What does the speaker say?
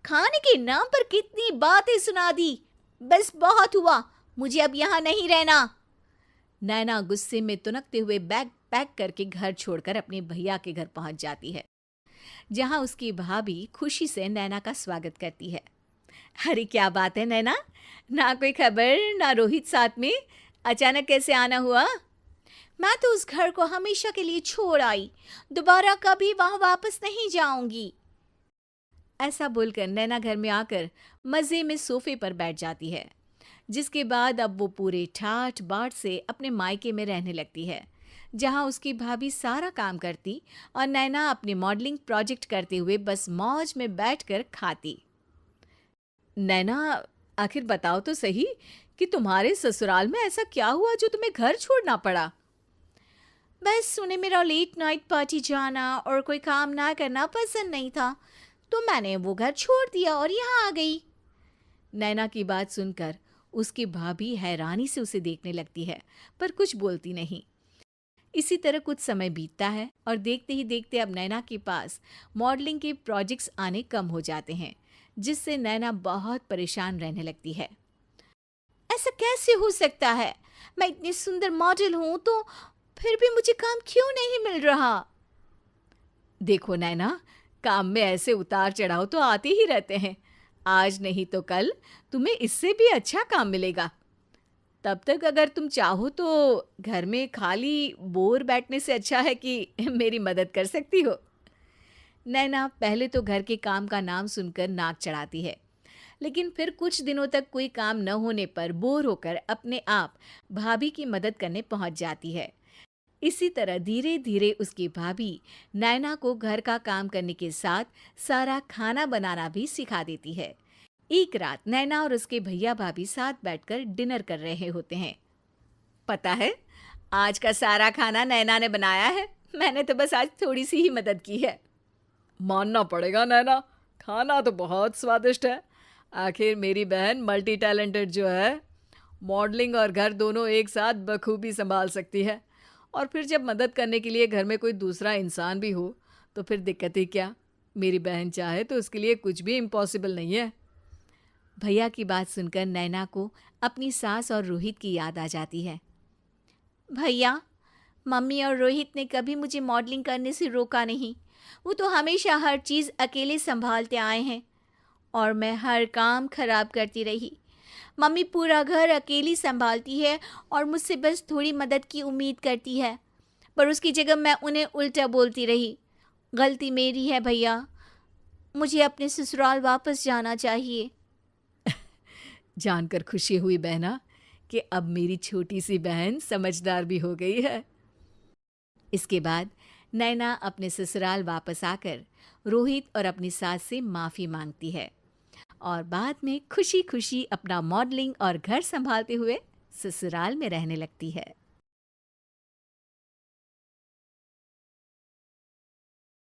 खाने के नाम पर कितनी बातें सुना दी। बस बहुत हुआ, मुझे अब यहाँ नहीं रहना। नैना गुस्से में तुनकते हुए बैग पैक करके घर छोड़कर अपने भैया के घर पहुंच जाती है, जहां उसकी भाभी खुशी से नैना का स्वागत करती है। अरे क्या बात है नैना, ना कोई खबर ना रोहित साथ में, अचानक कैसे आना हुआ? मैं तो उस घर को हमेशा के लिए छोड़ आई, दोबारा कभी वहां वापस नहीं जाऊंगी। ऐसा बोलकर नैना घर में आकर मजे में सोफे पर बैठ जाती है, जिसके बाद अब वो पूरे ठाठ बाट से अपने मायके में रहने लगती है, जहां उसकी भाभी सारा काम करती और नैना अपनी मॉडलिंग प्रोजेक्ट करते हुए बस मौज में बैठकर खाती। नैना, आखिर बताओ तो सही कि तुम्हारे ससुराल में ऐसा क्या हुआ जो तुम्हें घर छोड़ना पड़ा? बस उन्हें मेरा लेट नाइट पार्टी जाना और कोई काम ना करना पसंद नहीं था, तो मैंने वो घर छोड़ दिया और यहाँ आ गई। नैना की बात सुनकर उसकी भाभी हैरानी से उसे देखने लगती है, पर कुछ बोलती नहीं। इसी तरह कुछ समय बीतता है और देखते ही देखते अब नैना के पास मॉडलिंग के प्रोजेक्ट्स आने कम हो जाते हैं, जिससे नैना बहुत परेशान रहने लगती है। ऐसा कैसे हो सकता है? मैं इतनी सुंदर मॉडल हूं तो फिर भी मुझे काम क्यों नहीं मिल रहा? देखो नैना, काम में ऐसे उतार चढ़ाव तो आते ही रहते हैं। आज नहीं तो कल तुम्हें इससे भी अच्छा काम मिलेगा। तब तक अगर तुम चाहो तो घर में खाली बोर बैठने से अच्छा है कि मेरी मदद कर सकती हो। नैना पहले तो घर के काम का नाम सुनकर नाक चढ़ाती है, लेकिन फिर कुछ दिनों तक कोई काम न होने पर बोर होकर अपने आप भाभी की मदद करने पहुंच जाती है। इसी तरह धीरे धीरे उसकी भाभी नैना को घर का काम करने के साथ सारा खाना बनाना भी सिखा देती है। एक रात नैना और उसके भैया भाभी साथ बैठकर डिनर कर रहे होते हैं। पता है, आज का सारा खाना नैना ने बनाया है, मैंने तो बस आज थोड़ी सी ही मदद की है। मानना पड़ेगा नैना, खाना तो बहुत स्वादिष्ट है। आखिर मेरी बहन मल्टी टैलेंटेड जो है, मॉडलिंग और घर दोनों एक साथ बखूबी संभाल सकती है। और फिर जब मदद करने के लिए घर में कोई दूसरा इंसान भी हो तो फिर दिक्कत ही क्या। मेरी बहन चाहे तो उसके लिए कुछ भी इम्पॉसिबल नहीं है। भैया की बात सुनकर नैना को अपनी सास और रोहित की याद आ जाती है। भैया, मम्मी और रोहित ने कभी मुझे मॉडलिंग करने से रोका नहीं। वो तो हमेशा हर चीज़ अकेले संभालते आए हैं और मैं हर काम खराब करती रही। मम्मी पूरा घर अकेली संभालती है और मुझसे बस थोड़ी मदद की उम्मीद करती है, पर उसकी जगह मैं उन्हें उल्टा बोलती रही। गलती मेरी है भैया, मुझे अपने ससुराल वापस जाना चाहिए। जानकर खुशी हुई बहना कि अब मेरी छोटी सी बहन समझदार भी हो गई है। इसके बाद नैना अपने ससुराल वापस आकर रोहित और अपनी सास से माफ़ी मांगती है और बाद में खुशी खुशी अपना मॉडलिंग और घर संभालते हुए ससुराल में रहने लगती है।